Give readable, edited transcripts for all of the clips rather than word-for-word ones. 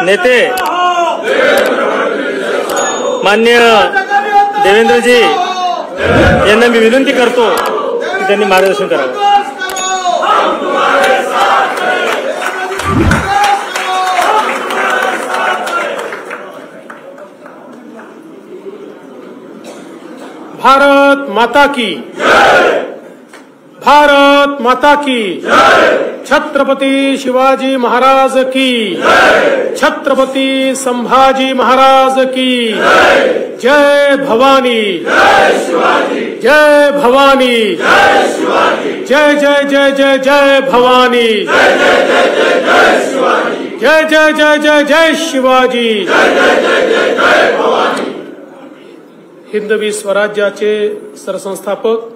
नेते माननीय देवेंद्रजी यांना मी विनंती करतो की त्यांनी मार्गदर्शन करावं. भारत माता की जय. भारत माता की जय. छत्रपती शिवाजी महाराज की जय. छत्रपती संभाजी महाराज की जय. जय भवानी जय शिवाजी. जय भवानी जय शिवाजी. जय जय जय जय जय भवानी. जय जय जय जय जय शिवाजी. जय जय जय जय जय शिवाजी. जय जय जय जय जय भवानी. हिंदवी स्वराज्याचे सरसंस्थापक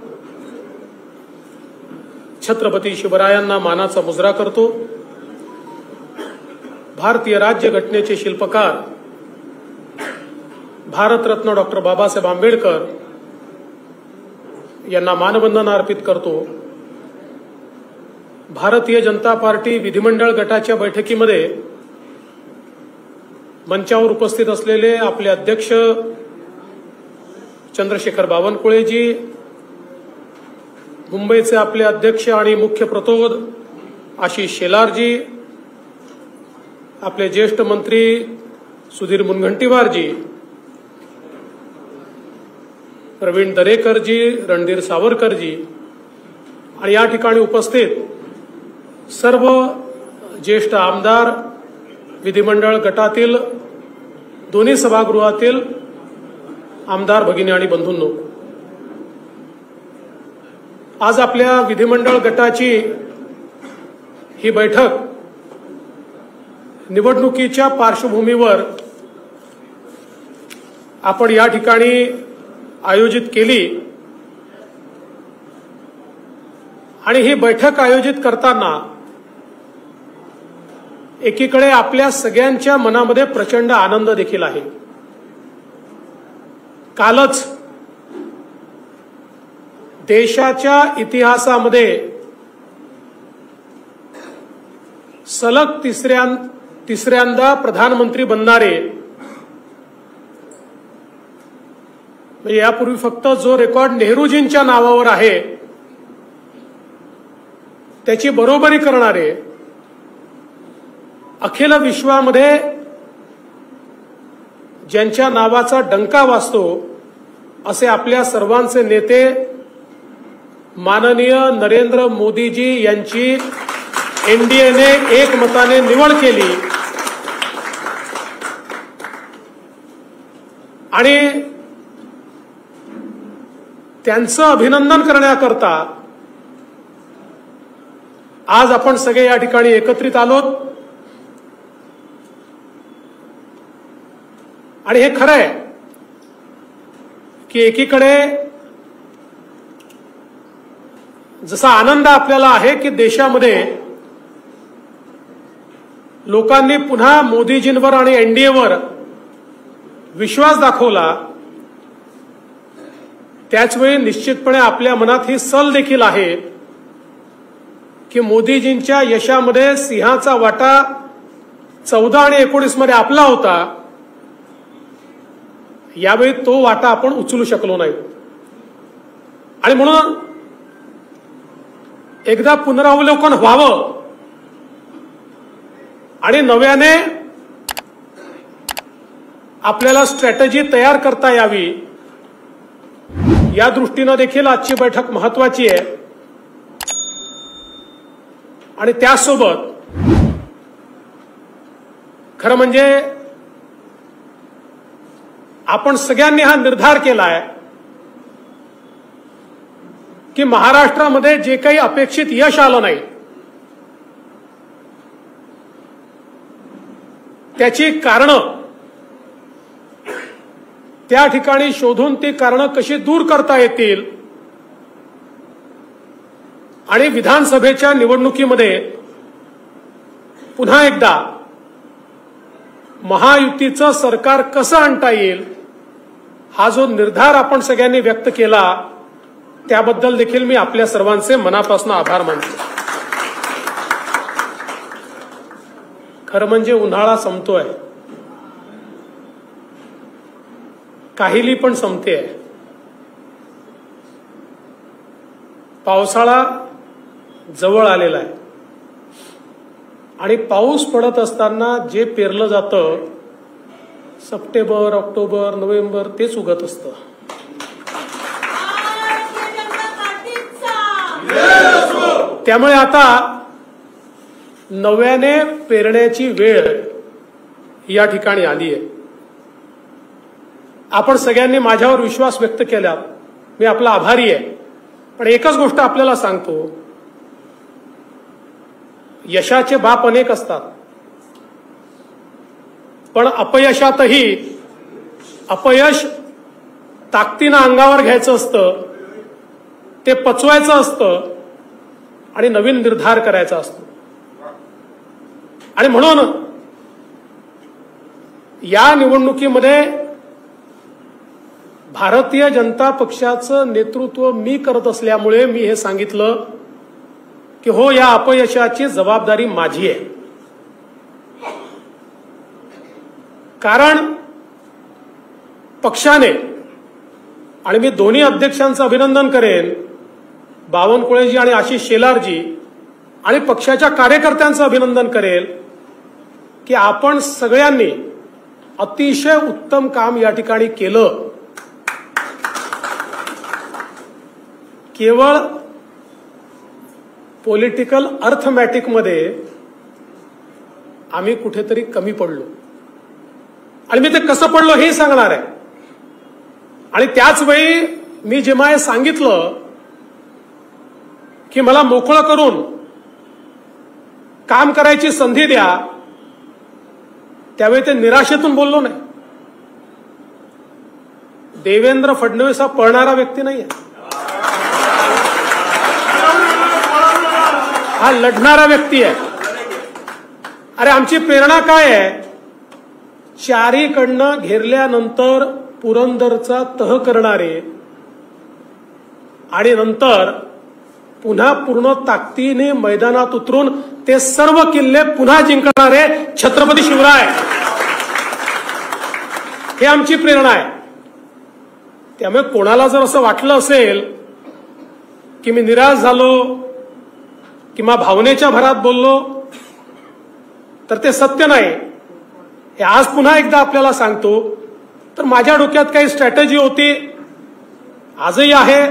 छत्रपती शिवरायांना मानाचा मुजरा करतो. भारतीय राज्यघटनेचे शिल्पकार भारतरत्न डॉक्टर बाबासाहेब आंबेडकर यांना मानवंदना अर्पित करतो. भारतीय जनता पार्टी विधिमंडळ गटाच्या बैठकीमध्ये मंचावर उपस्थित असलेले आपले अध्यक्ष चंद्रशेखर बावनकुळेजी, मुंबईचे आपले अध्यक्ष आणि मुख्य प्रतोद आशिष शेलारजी, आपले ज्येष्ठ मंत्री सुधीर मुनगंटीवारजी, प्रवीण दरेकरजी, रणधीर सावरकरजी आणि या ठिकाणी उपस्थित सर्व ज्येष्ठ आमदार, विधिमंडळ गटातील दोन्ही सभागृहातील आमदार भगिनी आणि बंधूंनो, आज आपल्या विधिमंडळ गटाची ही बैठक निवडणुकीच्या पार्श्वभूमीवर आपण या ठिकाणी आयोजित केली आणि ही बैठक आयोजित करताना एकीकडे आपल्या सगळ्यांच्या मनामध्ये प्रचंड आनंद देखील आहे. कालच देशाच्या इतिहासामध्ये सलग तिसऱ्यांदा प्रधानमंत्री बनणारे, म्हणजे यापूर्वी फक्त जो रेकॉर्ड नेहरूजींच्या नावावर आहे त्याची बरोबरी करणारे, अखिल विश्वामध्ये ज्यांच्या नावाचा डंका वाजतो असे आपल्या सर्वांचे नेते माननीय नरेंद्र मोदीजी यांची एनडीएने एकमताने निवड केली आणि त्यांचं अभिनंदन करण्याकरता आज आपण सगळे या ठिकाणी एकत्रित आलोत. आणि हे खरं आहे की एकीकडे जसा आनंद आपल्याला आहे की देशामध्ये लोकांनी पुन्हा मोदीजींवर आणि एनडीएवर विश्वास दाखवला, त्याचवेळी निश्चितपणे आपल्या मनात ही सल देखील आहे की मोदीजींच्या यशामध्ये सिंहाचा वाटा 14 आणि 19 मध्ये आपला होता. यावेळी तो वाटा आपण उचलू शकलो नाही आणि म्हणून एकदा पुनरावलोकन व्हावं आणि नव्याने आपल्याला स्ट्रॅटेजी तयार करता यावी, या दृष्टीनं देखील आजची बैठक महत्वाची आहे. आणि त्यासोबत खरं म्हणजे आपण सगळ्यांनी हा निर्धार केलाय की महाराष्ट्रामध्ये जे काही अपेक्षित यश आलं नाही त्याची कारणं त्या ठिकाणी शोधून ती कारणं कशी दूर करता येतील आणि विधानसभेच्या निवडणुकीमध्ये पुन्हा एकदा महायुतीचं सरकार कसं आणता येईल हा जो निर्धार आपण सगळ्यांनी व्यक्त केला त्याबद्दल देखील मी आपल्या सर्वांचे मनापासून आभार मानतो. खरं म्हणजे उन्हाळा संपतोय, काहिली पण संपते आहे. पावसाळा जवळ आलेला आहे आणि पाऊस पडत असताना जे पेरलं जातं सप्टेंबर, ऑक्टोबर, नोव्हेंबर तेच उगत असतं. त्यामुळे आता नव्याने पेरण्याची वेळ या ठिकाणी आली आहे. आपण सगळ्यांनी माझ्यावर विश्वास व्यक्त केला, मी आपला आभारी आहे. पण एकच गोष्ट आपल्याला सांगतो, यशाचे बाप अनेक असतात, पण अपयशातही अपयश ताकदीनं अंगावर घ्यायचं असतं, ते पचवायचं असतं आणि नवीन निर्धार करायचा असतो. आणि म्हणून या निवडणुकीमध्ये भारतीय जनता पक्षाचं नेतृत्व मी करत असल्यामुळे मी हे सांगितलं की हो, या अपयशाची जबाबदारी माझी आहे. कारण पक्षाने, आणि मी दोन्ही अध्यक्षांचं अभिनंदन करेन, बावनकुळेजी आणि आशिष शेलारजी, आणि पक्षाच्या कार्यकर्त्यांचं अभिनंदन करेल की आपण सगळ्यांनी अतिशय उत्तम काम या ठिकाणी केलं. केवळ पॉलिटिकल अर्थमॅटिकमध्ये आम्ही कुठेतरी कमी पडलो, आणि मी ते कसं पडलो हे सांगणार आहे. आणि त्याच वेळी मी जेव्हा हे सांगितलं की मला मोकळं करून काम करायची संधी द्या, त्यावेळी ते निराशेतून बोललो नाही. देवेंद्र फडणवीस हा पळणारा व्यक्ती नाहीये, हा लढणारा व्यक्ती आहे. अरे आमची प्रेरणा काय आहे? चारीकडनं घेरल्यानंतर पुरंदरचा तह करणारे आणि नंतर पुन्हा पूर्ण ताकदीने मैदानात उतरून ते सर्व किल्ले पुन्हा जिंकणारे छत्रपती शिवराय, हे आमची प्रेरणा आहे. त्यामुळे कोणाला जर असं वाटलं असेल की मी निराश झालो किंवा भावनेच्या भरात बोललो तर ते सत्य नाही. हे आज पुन्हा एकदा आपल्याला सांगतो. तर माझ्या डोक्यात काही स्ट्रॅटेजी होती, आजही आहे.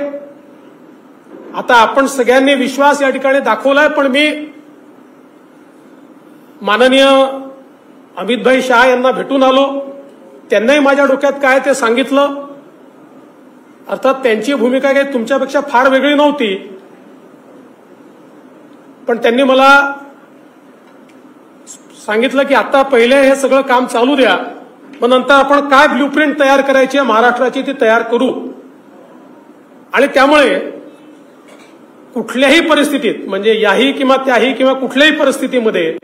आता आपण सगळ्यांनी विश्वास या ठिकाणी दाखवलाय, पण मी माननीय अमितभाई शाह यांना भेटून आलो, त्यांनाही माझ्या डोक्यात काय ते सांगितलं. अर्थात त्यांची भूमिका काही तुमच्यापेक्षा फार वेगळी नव्हती, पण त्यांनी मला सांगितलं की आता पहिले हे सगळं काम चालू द्या, मग नंतर आपण काय ब्ल्यूप्रिंट तयार करायची आहे महाराष्ट्राची ती तयार करू. आणि त्यामुळे कुठल्याही परिस्थितीत, म्हणजे याही किंवा त्याही किंवा कुठल्याही परिस्थितीमध्ये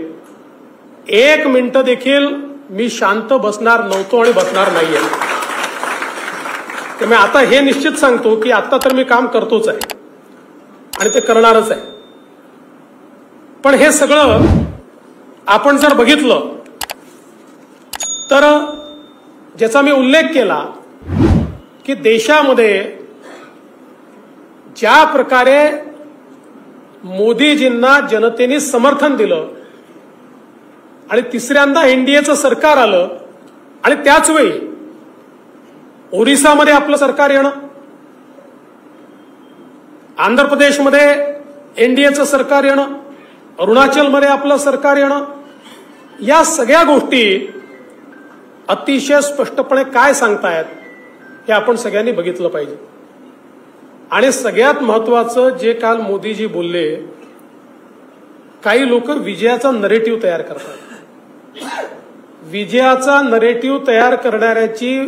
एक मिनिट देखील मी शांत बसणार नव्हतो आणि बसणार नाहीये. त्यामुळे आता हे निश्चित सांगतो की आता तर मी काम करतोच आहे आणि ते करणारच आहे. पण हे सगळं आपण जर बघितलं तर ज्याचा मी उल्लेख केला की देशामध्ये ज्या प्रकारे मोदीजींना जनतेने समर्थन दिलं आणि तिसऱ्यांदा एनडीएचं सरकार आलं, आणि त्याच वेळी ओरिसामध्ये आपलं सरकार येणं, आंध्र प्रदेशमध्ये एनडीएचं सरकार येणं, अरुणाचलमध्ये आपलं सरकार येणं, या सगळ्या गोष्टी अतिशय स्पष्टपणे काय सांगतायत हे आपण सगळ्यांनी बघितलं पाहिजे. आणि सगळ्यात महत्वाचं जे काल मोदीजी बोलले, काही लोक विजयाचा नरेटिव्ह तयार करतात. विजयाचा नरेटिव्ह तयार करणाऱ्याची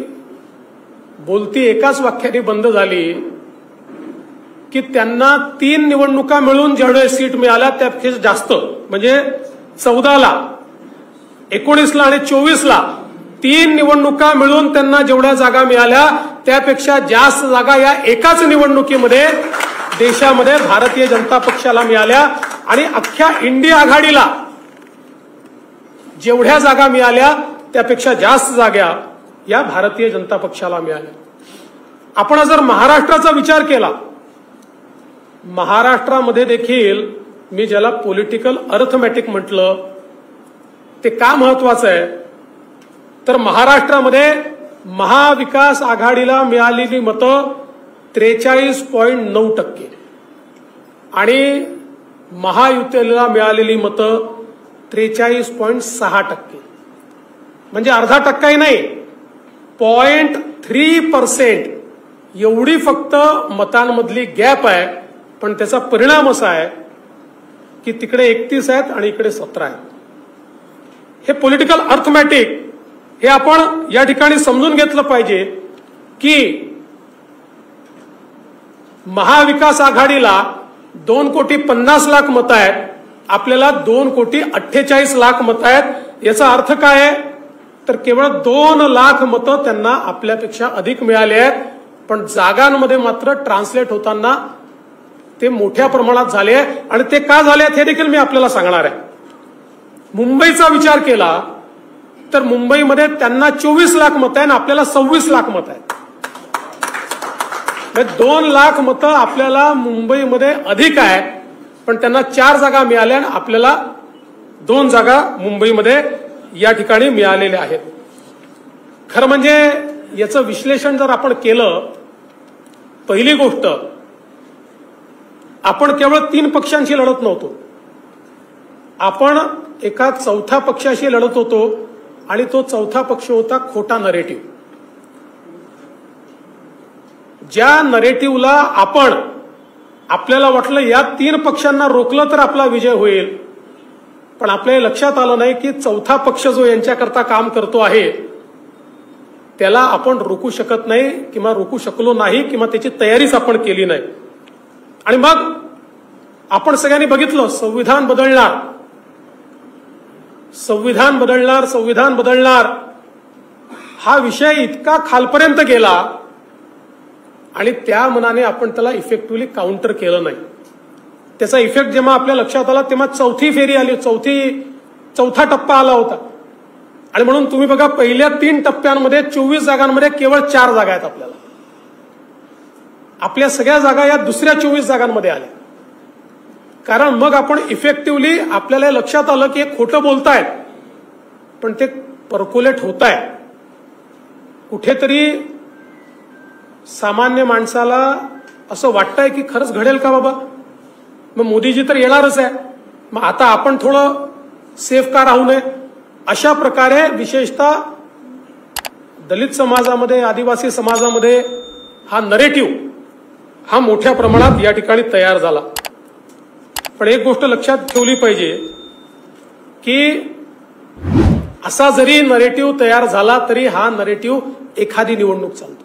बोलती एकाच वाक्याने बंद झाली की त्यांना 3 निवडणुका मिळून जेवढे सीट मिळाल्या त्यापेक्षा जास्त, म्हणजे 14ला, 19ला आणि 24ला 3 निवडणुका मिळून त्यांना जेवढ्या जागा मिळाल्या त्यापेक्षा जास्त जागा या एकाच निवडणुकीमध्ये देशामध्ये भारतीय जनता पक्षाला मिळाल्या. आणि अख्ख्या इंडिया आघाडीला जेवढ्या जागा मिळाल्या त्यापेक्षा जास्त जागा या भारतीय जनता पक्षाला मिळाल्या. आपण जर महाराष्ट्राचा विचार केला, महाराष्ट्रामध्ये देखील मी ज्याला पॉलिटिकल अर्थमॅटिक म्हटलं ते का महत्वाचं आहे, तर महाराष्ट्रामध्ये महाविकास आघाडीला मिळालेली मतं 43.9% आणि महायुतीला मिळालेली मतं 43.6%. म्हणजे अर्धा टक्काही नाही, 0.3% एवढी फक्त मतांमधली गॅप आहे. पण त्याचा परिणाम असा आहे की तिकडे 31 आहेत आणि इकडे 17 आहेत. हे पॉलिटिकल अर्थमॅटिक हे आपण या ठिकाणी समजून घेतलं पाहिजे की महाविकास आघाडीला 2,50,00,000 मतं आहेत, आपल्याला 2,48,00,000 मतं आहेत. याचा अर्थ काय आहे, तर केवळ 2,00,000 मतं त्यांना आपल्यापेक्षा अधिक मिळाली आहेत. पण जागांमध्ये मात्र ट्रान्सलेट होताना ते मोठ्या प्रमाणात झाले आहे. आणि ते का झाले आहेत हे देखील मी आपल्याला सांगणार आहे. मुंबईचा विचार केला तर मुंबईमध्ये त्यांना 24,00,000 मतं आहे आणि आपल्याला 26,00,000 मतं आहेत. 2,00,000 मतं आपल्याला मुंबईमध्ये अधिक आहे, पण त्यांना 4 जागा मिळाल्या आणि आपल्याला 2 जागा मुंबईमध्ये या ठिकाणी मिळालेल्या आहेत. खरं म्हणजे याचं विश्लेषण जर आपण केलं, पहिली गोष्ट, आपण केवळ 3 पक्षांशी लढत नव्हतो, आपण एका चौथ्या पक्षाशी लढत होतो आणि तो चौथा पक्ष होता खोटा नरेटिव्ह. ज्या नरेटिव्हला आपल्याला वाटलं या 3 पक्षांना रोखलं तर आपला विजय होईल, पण आपल्या लक्षात आलं नाही की चौथा पक्ष जो यांच्याकरता काम करतो आहे त्याला आपण रोखू शकत नाही किंवा रोखू शकलो नाही किंवा त्याची तयारीच आपण केली नाही. आणि मग आपण सगळ्यांनी बघितलं संविधान बदलणार, संविधान बदलणार, संविधान बदलणार हा विषय इतका खालपर्यंत गेला आणि त्या मनाने आपण त्याला इफेक्टिव्हली काउंटर केलं नाही. त्याचा इफेक्ट जेव्हा आपल्या लक्षात आला तेव्हा चौथी फेरी आली, चौथा टप्पा आला होता. आणि म्हणून तुम्ही बघा पहिल्या 3 टप्प्यांमध्ये 24 जागांमध्ये केवळ 4 जागा आहेत आपल्याला. आपल्या सगळ्या जागा या दुसऱ्या 24 जागांमध्ये आल्या. कारण मग आपण इफेक्टिव्हली आपल्याला लक्षात आलं की खोटं बोलतायत पण ते पर्क्युलेट होत आहे. कुठेतरी सामान्य माणसाला असं वाटतंय की खरंच घडेल का बाबा, मग मोदीजी तर येणारच आहे, मग आता आपण थोडं सेफ का राहू नये. अशा प्रकारे विशेषतः दलित समाजामध्ये, आदिवासी समाजामध्ये हा नरेटिव्ह हा मोठ्या प्रमाणात या ठिकाणी तयार झाला. पण एक गोष्ट लक्षात ठेवली पाहिजे की असा जरी नरेटिव्ह तयार झाला तरी हा नरेटिव्ह एखादी निवडणूक चालतो,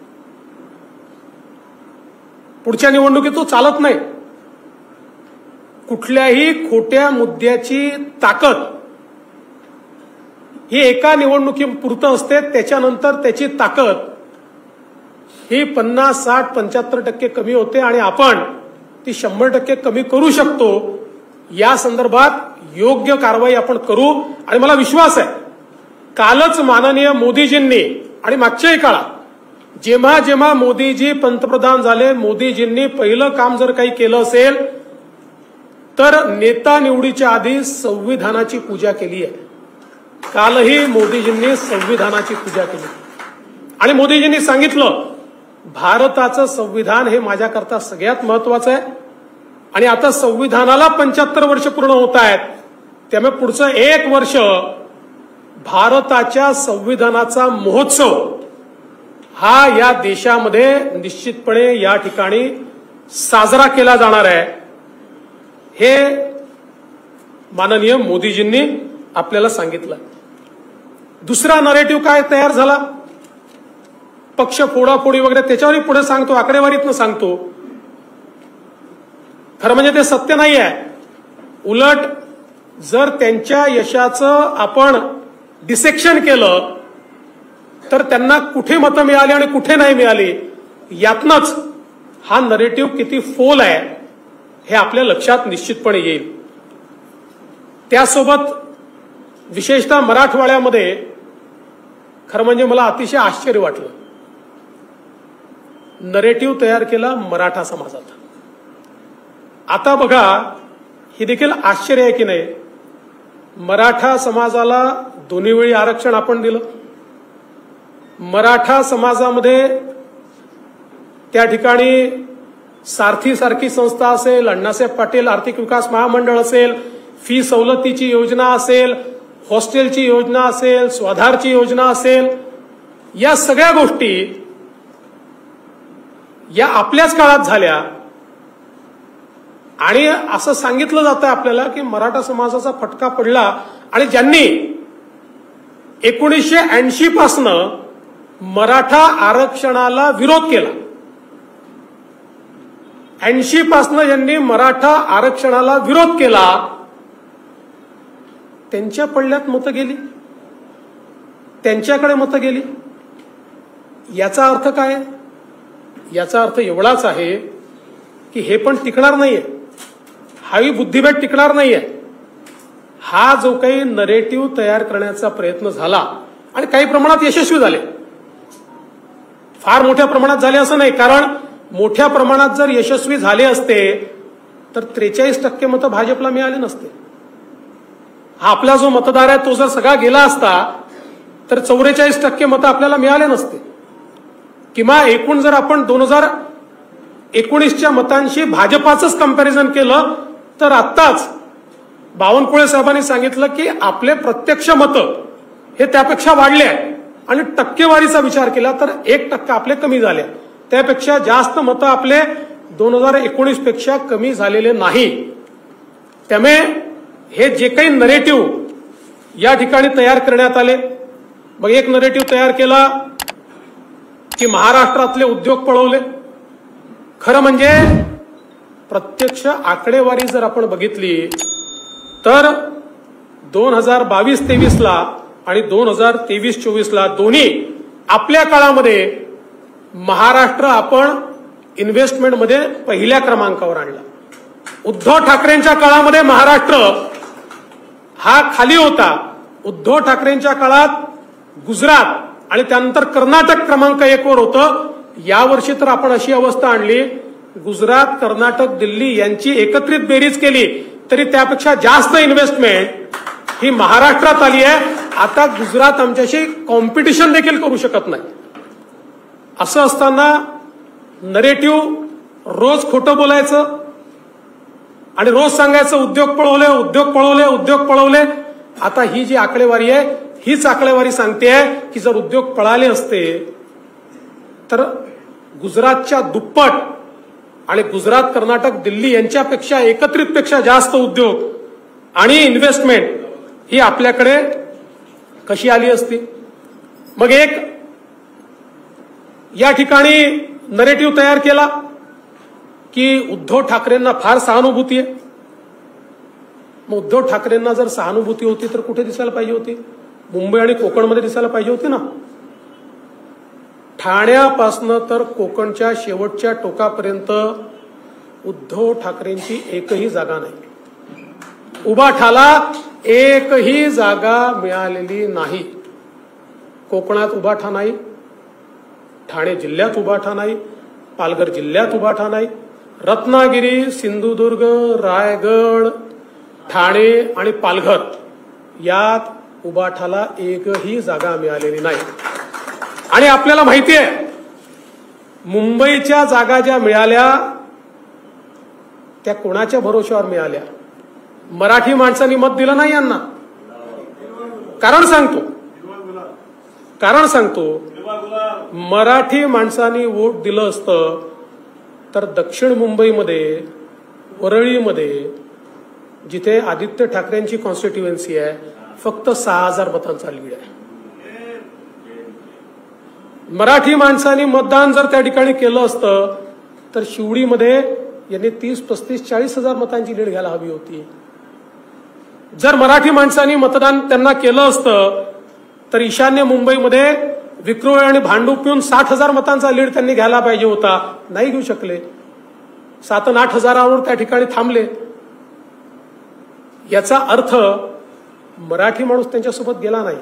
पुढच्या निवडणुकीत तो चालत नाही. कुठल्याही खोट्या मुद्द्याची ताकद ही एका निवडणुकीपुरतं असते, त्याच्यानंतर त्याची ताकद ही 50, 60, 75% कमी होते आणि आपण ती 100% कमी करू शकतो. या संदर्भात योग्य कारवाई आपण करू. आणि मला विश्वास आहे कालच माननीय मोदीजींनी आणि मागच्याही काळात जेव्हा जेव्हा मोदीजी पंतप्रधान झाले, मोदीजींनी पहिलं काम जर काही केलं असेल तर नेता निवडीच्या आधी संविधानाची पूजा केली आहे. कालही मोदीजींनी संविधानाची पूजा केली आणि मोदीजींनी सांगितलं भारताचं संविधान हे माझ्याकरता सगळ्यात महत्वाचं आहे. आणि आता संविधानाला 75 वर्ष पूर्ण होत आहेत, त्यामुळे पुढचं 1 वर्ष भारताच्या संविधानाचा महोत्सव हा या देशामध्ये निश्चितपणे या ठिकाणी साजरा केला जाणार आहे. हे माननीय मोदीजींनी आपल्याला सांगितलं. दुसरा नरेटिव्ह काय तयार झाला, पक्ष फोडाफोडी वगैरे त्याच्यावरही पुढे सांगतो, आकडेवारीतनं सांगतो. खरं म्हणजे ते सत्य नाही आहे. उलट जर त्यांच्या यशाचं आपण डिसेक्शन केलं तर त्यांना कुठे मतं मिळाली आणि कुठे नाही मिळाली यातनंच हा नरेटिव्ह किती फोल आहे हे आपल्या लक्षात निश्चितपणे येईल. त्यासोबत विशेषतः मराठवाड्यामध्ये खरं म्हणजे मला अतिशय आश्चर्य वाटलं. नरेटिव्ह तयार केला मराठा समाजात. आता बघा, हे देखील आश्चर्य आहे की नाही, मराठा समाजाला दोन्ही वेळी आरक्षण आपण दिलं. मराठा समाजामध्ये त्या ठिकाणी सारथी सारखी संस्था असेल, अण्णासाहेब पाटील आर्थिक विकास महामंडळ असेल, फी सवलतीची योजना असेल, हॉस्टेलची योजना असेल, स्वाधारची योजना असेल, या सगळ्या गोष्टी या आपल्याच काळात झाल्या. आणि असं सांगितलं जातं आपल्याला की मराठा समाजाचा फटका पडला आणि ज्यांनी 1980 पासनं मराठा आरक्षणाला विरोध केला, 80 पासनं ज्यांनी मराठा आरक्षणाला विरोध केला, त्यांच्या पडल्यात मतं गेली, त्यांच्याकडे मतं गेली. याचा अर्थ काय? याचा अर्थ एवढाच आहे की हे पण टिकणार नाहीये, हाही बुद्धिबळ टिकणार नाहीये. हा जो काही नरेटिव्ह तयार करण्याचा प्रयत्न झाला आणि काही प्रमाणात यशस्वी झाले, फार मोठ्या प्रमाणात झाले असं नाही, कारण मोठ्या प्रमाणात जर यशस्वी झाले असते तर 43% मतं भाजपला मिळाले नसते. हा आपला जो मतदार आहे तो जर सगळा गेला असता तर 44% मतं आपल्याला मिळाले नसते. किंवा एकूण जर आपण 2019च्या मतांशी भाजपाचंच कंपॅरिझन केलं तर आत्ताच बावनकुळे साहेबांनी सांगितलं की आपले प्रत्यक्ष मतं हे त्यापेक्षा वाढले आहे आणि टक्केवारीचा विचार केला तर 1% आपले कमी झाले. त्यापेक्षा जास्त मतं आपले 2019 पेक्षा कमी झालेले नाही. त्यामुळे हे जे काही नरेटिव्ह या ठिकाणी तयार करण्यात आले, मग एक नरेटिव्ह तयार केला की महाराष्ट्रातले उद्योग पळवले. खरं म्हणजे प्रत्यक्ष आकडेवारी जर आपण बघितली तर 2022-23ला आणि 2023-24ला दोन्ही आपल्या काळामध्ये महाराष्ट्र आपण इन्व्हेस्टमेंटमध्ये पहिल्या क्रमांकावर आणला. उद्धव ठाकरेंच्या काळामध्ये महाराष्ट्र हा खाली होता. उद्धव ठाकरेंच्या काळात गुजरात आणि त्यानंतर कर्नाटक क्रमांक 1 वर होतं. यावर्षी तर आपण अशी अवस्था आणली, गुजरात, कर्नाटक, दिल्ली यांची एकत्रित बेरीज केली तरी त्यापेक्षा जास्त इन्व्हेस्टमेंट ही महाराष्ट्रात आली आहे. आता गुजरात आमच्याशी कॉम्पिटिशन देखील करू शकत नाही. असं असताना नरेटिव्ह रोज खोटं बोलायचं आणि रोज सांगायचं उद्योग पळवले, उद्योग पळवले, उद्योग पळवले. आता ही जी आकडेवारी आहे हीच आकडेवारी सांगते की जर उद्योग पळाले असते तर गुजरातच्या दुप्पट आणि गुजरात, कर्नाटक, दिल्ली यांच्यापेक्षा एकत्रितपेक्षा जास्त उद्योग आणि इन्व्हेस्टमेंट ही आपल्याकडे कशी आली असती. मग एक या ठिकाणी नरेटिव्ह तयार केला की उद्धव ठाकरेंना फार सहानुभूती आहे. मग उद्धव ठाकरेंना जर सहानुभूती होती तर कुठे दिसायला पाहिजे होती? मुंबई आणि कोकणमध्ये दिसायला पाहिजे होती ना. ठाण्यापासनं तर कोकणच्या शेवटच्या टोकापर्यंत उद्धव ठाकरेंची एकही जागा नाही. उबाठाला एकही जागा मिळालेली नाही. कोकणात उबाठा नाही, ठाणे जिल्ह्यात उबाठा नाही, पालघर जिल्ह्यात उबाठा नाही, रत्नागिरी, सिंधुदुर्ग, रायगड, ठाणे आणि पालघर यात उबाठाला एकही जागा मिळालेली नाही. आणि आपल्याला माहिती आहे मुंबईच्या जागा ज्या मिळाल्या त्या कोणाच्या भरोश्यावर मिळाल्या? मराठी माणसांनी मत दिलं नाही यांना. कारण सांगतो मराठी माणसांनी वोट दिलं असतं तर दक्षिण मुंबईमध्ये, वरळीमध्ये, जिथे आदित्य ठाकरेंची कॉन्स्टिट्युएन्सी आहे, फक्त 6000 मतांचा लीड आहे. मराठी माणसांनी मतदान जर त्या ठिकाणी केलं असतं तर शिवडीमध्ये यांनी 30, 35, 40,000 मतांची लीड घ्यायला हवी होती. जर मराठी माणसांनी मतदान त्यांना केलं असतं तर ईशान्य मुंबईमध्ये विक्रोळी आणि भांडूप पिऊन 60,000 मतांचा लीड त्यांनी घ्यायला पाहिजे होता. नाही घेऊ शकले. 7 आणि 8 हजारावर त्या ठिकाणी थांबले. याचा अर्थ मराठी माणूस त्यांच्यासोबत गेला नाही.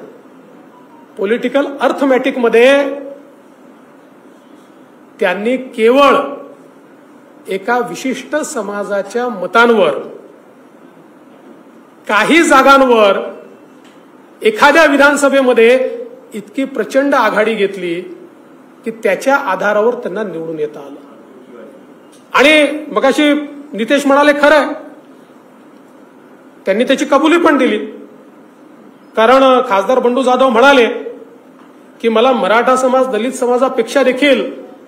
पॉलिटिकल अर्थमॅटिकमध्ये त्यांनी केवळ एका विशिष्ट समाजाच्या मतांवर, काही जागांवर एखाद्या विधानसभेमध्ये इतकी प्रचंड आघाडी घेतली की त्याच्या आधारावर त्यांना निवडून येता आलं. आणि मगाशी नितेश म्हणाले खरंय, त्यांनी त्याची कबुली पण दिली. कारण खासदार बंडू जाधव म्हणाले की मला मराठा समाज दलित समाजापेक्षा देखील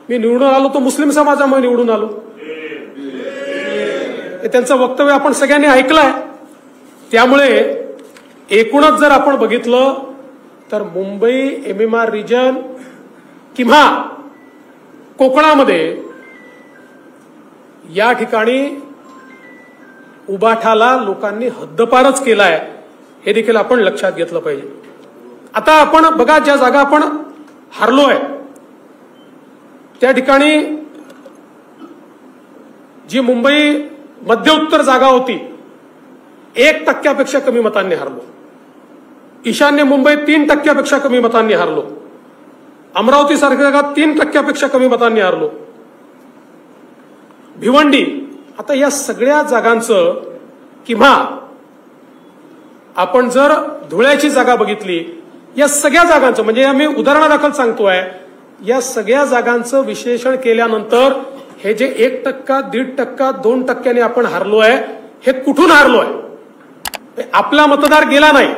मी निवडून आलो तो मुस्लिम समाजामुळे निवडून आलो. हे त्यांचं वक्तव्य आपण सगळ्यांनी ऐकलंय. त्यामुळे एकूणच जर आपण बघितलं तर मुंबई MMR रिजन किंवा कोकणामध्ये या ठिकाणी उबाठाला लोकांनी हद्दपारच केलाय, हे देखील आपण लक्षात घेतलं पाहिजे. आता आपण बघा, ज्या जागा आपण हारलोय त्या ठिकाणी जी मुंबई मध्य उत्तर जागा होती 1% कमी मतांनी हारलो. ईशान्य मुंबई 3% कमी मतांनी हारलो. अमरावती सारख्या जागा 3% कमी मतांनी हारलो. भिवंडी, आता या सगळ्या जागांचं किंवा आपण जर धुळ्याची जागा बघितली, या सगळ्या जागांचं म्हणजे मी उदाहरणादाखल सांगतोय, या सगळ्या जागांचं विश्लेषण केल्यानंतर हे जे 1%, 1.5%, 2% आपण हारलोय, हे कुठून हारलोय? आपला मतदार गेला नाही,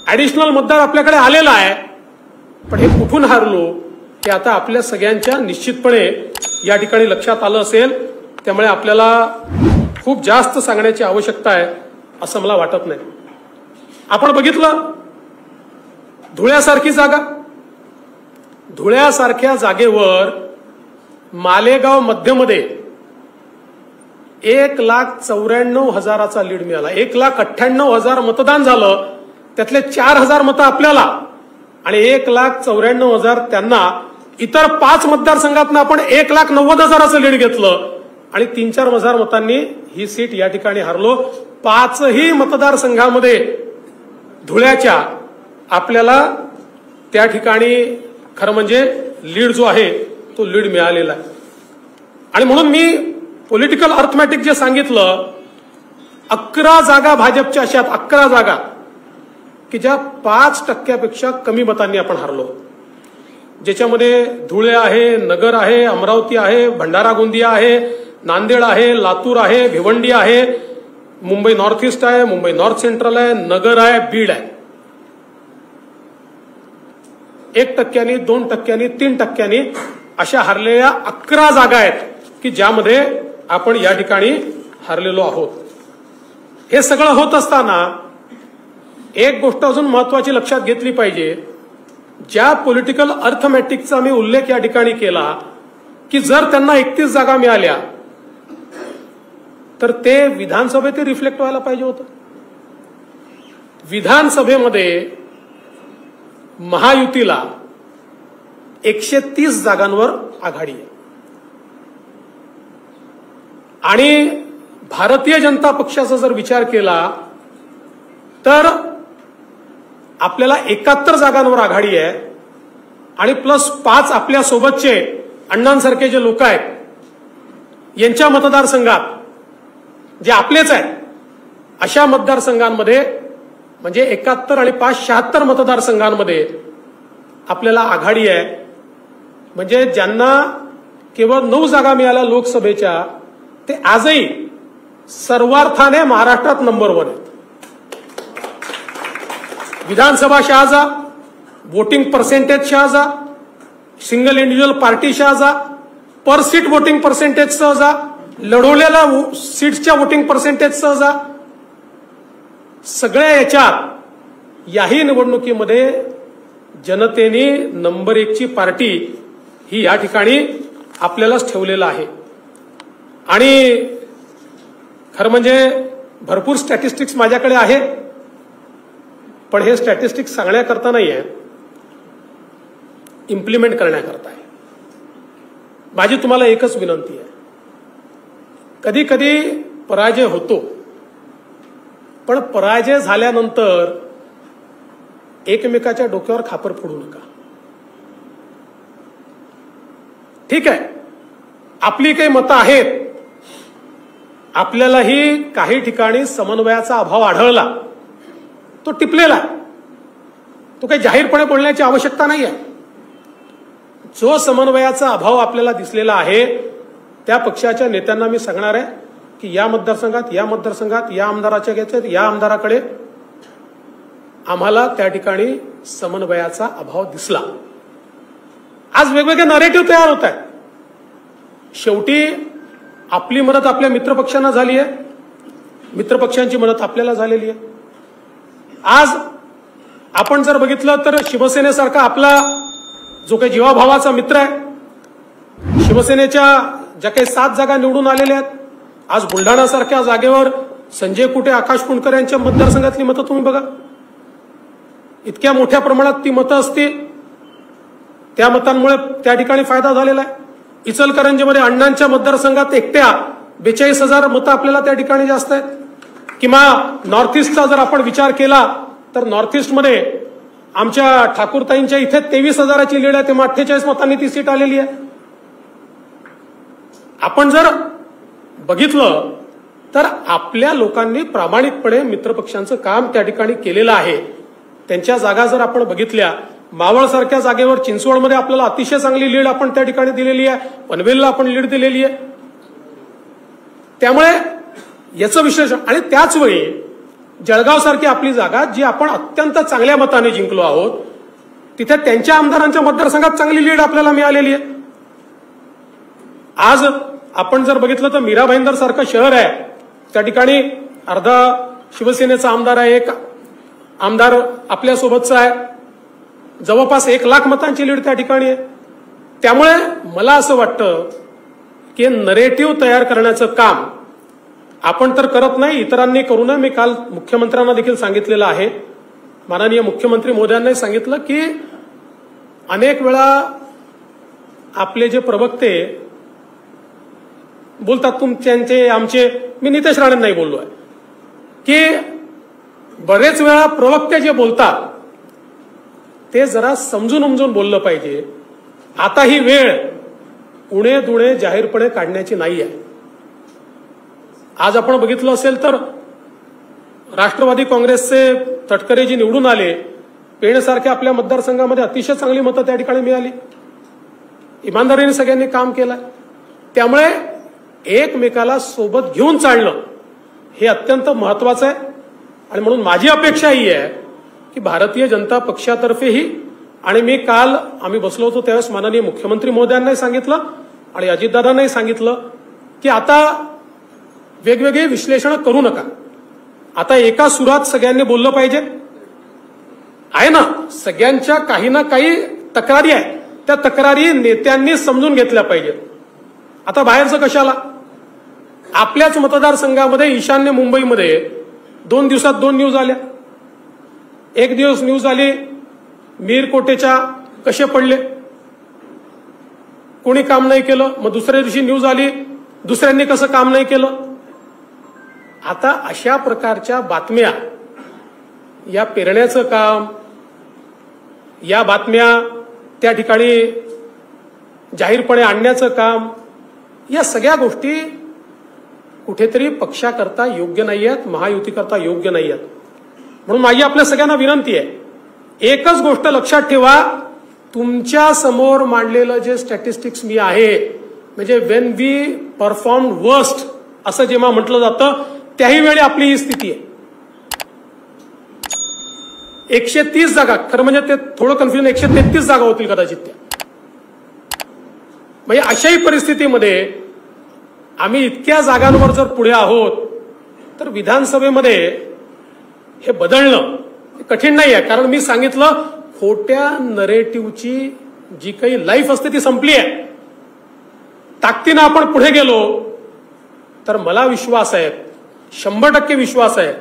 ऍडिशनल मतदार आपल्याकडे आलेला आहे, पण हे कुठून हारलो हे आता आपल्या सगळ्यांच्या निश्चितपणे या ठिकाणी लक्षात आलं असेल. त्यामुळे आपल्याला खूप जास्त सांगण्याची आवश्यकता आहे असं मला वाटत नाही. आपण बघितलं धुळ्यासारखी जागा, धुळ्यासारख्या जागेवर मालेगाव मध्यमध्ये 1,94,000 लीड मिळाला. 1,98,000 मतदान झालं, त्यातले 4,000 मतं आपल्याला आणि 1,94,000 त्यांना. इतर 5 मतदारसंघातनं आपण 1,90,000 लीड घेतलं आणि 3-4 मतांनी ही सीट या ठिकाणी हारलो. 5ही मतदारसंघामध्ये धुळ्याच्या आपल्याला त्या ठिकाणी खरं म्हणजे लीड जो आहे तो लीड मिळालेला आहे. आणि म्हणून मी पॉलिटिकल अर्थमॅटिक जे सांगितलं, 11 जागा भाजपच्या अशा 11 जागा की ज्या 5% कमी मतांनी आपण हारलो, ज्याच्यामध्ये धुळे आहे, नगर आहे, अमरावती आहे, भंडारा गोंदिया आहे, नांदेड आहे, लातूर आहे, भिवंडी आहे, मुंबई नॉर्थ ईस्ट आहे, मुंबई नॉर्थ सेंट्रल आहे, नगर आहे, बीड आहे. 1%, 2%, 3% अशा हारलेल्या 11 जागा आहेत की ज्यामध्ये आपण या ठिकाणी हारलेलो आहोत. हे सगळं होत असताना एक गोष्ट अजून महत्वाची लक्षात घेतली पाहिजे. ज्या पॉलिटिकल अर्थमॅटिकचा मी उल्लेख या ठिकाणी केला की जर त्यांना 31 जागा मिळाल्या तर ते विधानसभेत रिफ्लेक्ट व्हायला पाहिजे होतं. विधानसभेमध्ये महायुतीला 130 जागांवर आघाडी आहे आणि भारतीय जनता पक्षाचा जर विचार केला तर आपल्याला 71 जागांवर आघाडी आहे आणि प्लस 5 आपल्या सोबतचे अण्णांसारखे जे लोक आहेत यांच्या मतदारसंघात जे आपलेच आहेत अशा मतदारसंघांमध्ये म्हणजे 71 आणि 5 76 मतदारसंघांमध्ये आपल्याला आघाडी आहे. म्हणजे ज्यांना केवळ 9 जागा मिळाल्या लोकसभेच्या ते आजही सर्वार्थाने महाराष्ट्रात नंबर 1 आहेत. विधानसभा शहाजा, वोटिंग पर्सेंटेज शहाजा, सिंगल इंडिव्हिज्युअल पार्टी शहाजा, पर सीट वोटिंग पर्सेंटेज सहजा, लढवलेल्या सीट्सच्या वोटिंग पर्सेंटेज सहजा, सगळ्या याच्यात याही निवडणुकीमध्ये जनतेने नंबर 1 ची पार्टी ही या ठिकाणी आपल्यालाच ठेवलेलं आहे. आणि खरं म्हणजे भरपूर स्टॅटिस्टिक्स माझ्याकडे आहे, पण हे स्टॅटिस्टिक्स सांगण्याकरता नाही आहे, इम्प्लिमेंट करण्याकरता आहे. माझी तुम्हाला एकच विनंती आहे, कधी कधी पराजय होतो पण पराजय झाल्यानंतर एकमेकाच्या डोक्यावर खापर फोडू नका. ठीक आहे, आपली काही मतं आहेत, आपल्यालाही काही ठिकाणी समन्वयाचा अभाव आढळला, तो टिपलेला, तो काही जाहीरपणे बोलण्याची आवश्यकता नाही आहे. जो समन्वयाचा अभाव आपल्याला दिसलेला आहे त्या पक्षाच्या नेत्यांना मी सांगणार आहे की या मतदारसंघात या आमदाराच्या घेतल्यात, या आमदाराकडे आम्हाला त्या ठिकाणी समन्वयाचा अभाव दिसला. आज वेगवेगळे नरेटिव्ह तयार होत आहेत. शेवटी आपली मदत आपल्या मित्रपक्षांना झाली आहे, मित्रपक्षांची मदत आपल्याला झालेली आहे. आज आपण जर बघितलं तर शिवसेनेसारखा आपला जो काही जीवाभावाचा मित्र आहे, शिवसेनेच्या ज्या काही 7 जागा निवडून आलेल्या आहेत, आज बुलढाणासारख्या जागेवर संजय कुटे, आकाश कुंडकर यांच्या मतदारसंघातली मतं तुम्ही बघा. इतक्या मोठ्या प्रमाणात ती मतं असतील, त्या मतांमुळे त्या ठिकाणी फायदा झालेला आहे. इचलकरंजीमध्ये अण्णांच्या मतदारसंघात एकट्या 42,000 मतं आपल्याला त्या ठिकाणी जास्त आहेत. किंवा नॉर्थ ईस्टचा जर आपण विचार केला तर नॉर्थ ईस्टमध्ये आमच्या ठाकूरताईंच्या इथे 23,000ची लीड आहे, तेव्हा 48 मतांनी ती सीट आलेली आहे. आपण जर बघितलं तर आपल्या लोकांनी प्रामाणिकपणे मित्रपक्षांचं काम त्या ठिकाणी केलेलं आहे. त्यांच्या जागा जर आपण बघितल्या, मावळसारख्या जागेवर चिंचवडमध्ये आपल्याला अतिशय चांगली लीड आपण त्या ठिकाणी दिलेली आहे, पनवेलला आपण लीड दिलेली आहे. त्यामुळे याचं विश्लेषण, आणि त्याच वेळी जळगावसारखी आपली जागा जी आपण अत्यंत चांगल्या मताने जिंकलो आहोत, तिथे त्यांच्या आमदारांच्या मतदारसंघात चांगली लीड आपल्याला मिळालेली आहे. आज आपण जर बघितलं तर मीरा भाईंदर सारखं शहर आहे, त्या ठिकाणी अर्धा शिवसेनेचा आमदार आहे, एक आमदार आपल्यासोबतचा आहे, जवळपास 1 लाख मतांची लीड त्या ठिकाणी आहे. त्यामुळे मला असं वाटतं की नरेटिव्ह तयार करण्याचं काम आपण तर करत नाही, इतरांनी करू नये. मी काल मुख्यमंत्र्यांना देखील सांगितलेलं आहे, माननीय मुख्यमंत्री महोदयांनी सांगितलं की अनेक वेळा आपले जे प्रवक्ते बोलतात, तुमचे आमचे, मी नितेश राणेंनाही बोललो आहे की बरेच वेळा प्रवक्ते जे बोलतात ते जरा समजून उमजून बोललं पाहिजे. आता ही वेळ उणे दुणे जाहीरपणे काढण्याची नाही आहे. आज आपण बघितलं असेल तर राष्ट्रवादी काँग्रेसचे तटकरे जी निवडून आले, पेणसारख्या आपल्या मतदारसंघामध्ये अतिशय चांगली मतं त्या ठिकाणी मिळाली. इमानदारीने सगळ्यांनी काम केलं. त्यामुळे एकमेकाला सोबत घेऊन चालणं हे अत्यंत महत्वाचं आहे. आणि म्हणून माझी अपेक्षा ही आहे की भारतीय जनता पक्षातर्फेही, आणि मी काल आम्ही बसलो होतो त्यावेळेस माननीय मुख्यमंत्री महोदयांनाही सांगितलं आणि अजितदादांनाही सांगितलं की आता वेगवेगळे विश्लेषण करू नका. आता एका सुरात सगळ्यांनी बोललं पाहिजे. आहे ना, सगळ्यांच्या काही ना काही तक्रारी आहे, त्या तक्रारी नेत्यांनी समजून घेतल्या पाहिजेत. आता बाहेरचं कशाला, आपल्याच मतदारसंघामध्ये ईशान्य मुंबईमध्ये 2 दिवसात 2 न्यूज आल्या. एक दिवस न्यूज आली मीरकोटेच्या कसे पडले, कोणी काम नाही केलं. मग दुसऱ्या दिवशी न्यूज आली दुसऱ्यांनी कसं काम नाही केलं. आता अशा प्रकारच्या बातम्या, या पेरण्याचं काम, या बातम्या त्या ठिकाणी जाहीरपणे आणण्याचं काम, या सगळ्या गोष्टी कुठेतरी पक्षाकरता योग्य नाही आहेत, महायुतीकरता योग्य नाही आहेत. म्हणून माझी आपल्या सगळ्यांना विनंती आहे, एकच गोष्ट लक्षात ठेवा, तुमच्या समोर मांडलेलं जे स्टॅटिस्टिक्स मी आहे, म्हणजे वेन वी परफॉर्म वर्स्ट असं जेव्हा म्हटलं जातं त्याही वेळी आपली ही स्थिती आहे. 130 जागा, खरं म्हणजे ते थोडं कन्फ्युजन, 133 जागा होतील कदाचित त्या. म्हणजे अशाही परिस्थितीमध्ये आम्ही इतक्या जागांवर जर पुढे आहोत तर विधानसभेमध्ये हे बदलणं कठीण नाही आहे. कारण मी सांगितलं, खोट्या नरेटिव्हची जी काही लाईफ असते ती संपली आहे. ताकदीनं आपण पुढे गेलो तर मला विश्वास आहे, 100% विश्वास आहे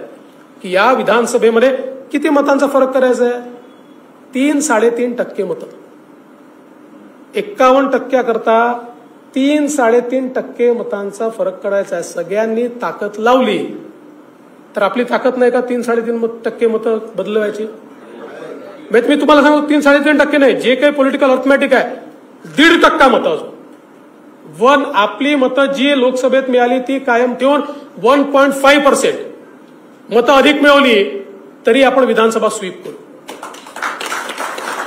की या विधानसभेमध्ये किती मतांचा फरक करायचा आहे, 3-3.5% मतं. 51% करता 3-3.5% मतांचा फरक करायचा आहे. सगळ्यांनी ताकद लावली तर आपली ताकद नाही का 3-3.5% मतं बदलवायची? मी तुम्हाला सांगतो 3-3.5% नाही, जे काही पॉलिटिकल अर्थमॅटिक आहे 1.5% मतं अजून आपली मतं जी लोकसभेत मिळाली ती कायम ठेवून 1.5% मतं अधिक मिळवली तरी आपण विधानसभा स्वीप करू.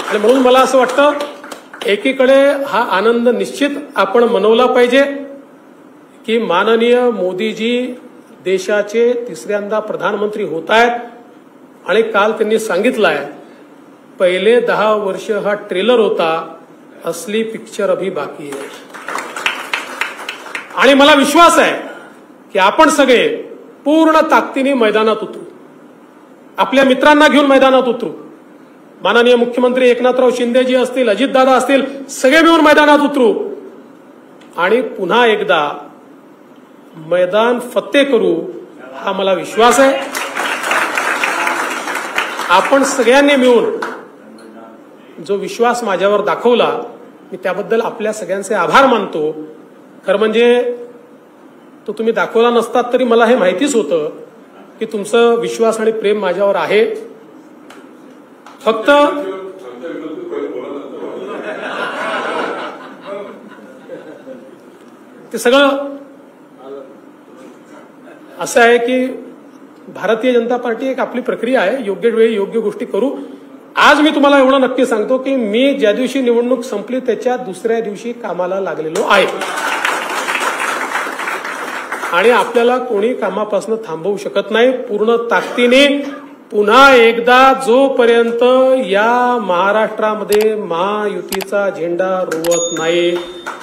आणि म्हणून मला असं वाटतं एकीकडे हा आनंद निश्चित आपण मनवला पाहिजे की माननीय मोदीजी देशाचे तिसऱ्यांदा प्रधानमंत्री होत आहेत आणि काल त्यांनी सांगितलं आहे पहिले 10 वर्ष हा ट्रेलर होता, असली पिक्चर अभी बाकी आहे. आणि मला विश्वास आहे की आपण सगळे पूर्ण ताकदीने मैदानात उतरू, आपल्या मित्रांना घेऊन मैदानात उतरू. माननीय मुख्यमंत्री एकनाथराव शिंदेजी असतील, अजितदादा असतील, सगळे मिळून मैदानात उतरू आणि पुन्हा एकदा मैदान फत्ते करू, हा मला विश्वास आहे. आपण सगळ्यांनी मिळून जो विश्वास माझ्यावर दाखवला मी त्याबद्दल आपल्या सगळ्यांचे आभार मानतो. खरं म्हणजे तो तुम्ही दाखवला नसतात तरी मला हे माहितीच होतं की तुमचं विश्वास आणि प्रेम माझ्यावर आहे. फक्त ते सगळं असं आहे की भारतीय जनता पार्टी एक आपली प्रक्रिया आहे, योग्य वेळी योग्य गोष्टी करू. आज मी तुम्हाला एवढं नक्की सांगतो की मी ज्या दिवशी निवडणूक संपली त्याच्या दुसऱ्या दिवशी कामाला लागलेलो आहे आणि आपल्याला कोणी कामापासून थांबवू शकत नाही. पूर्ण ताकदीने पुन्हा एकदा जोपर्यंत या महाराष्ट्रामध्ये महायुतीचा झेंडा रोवत नाही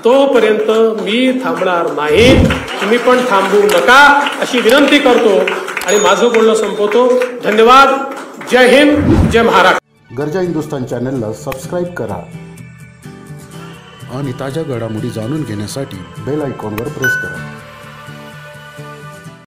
तोपर्यंत मी थांबणार नाही. तुम्ही पण थांबू नका अशी विनंती करतो आणि माझं बोलणं संपवतो. धन्यवाद. जय हिंद, जय महाराष्ट्र. गर्जा हिंदुस्तान चॅनलला सबस्क्राईब करा आणि ताज्या घडामोडी जाणून घेण्यासाठी बेल आयकॉनवर प्रेस करा.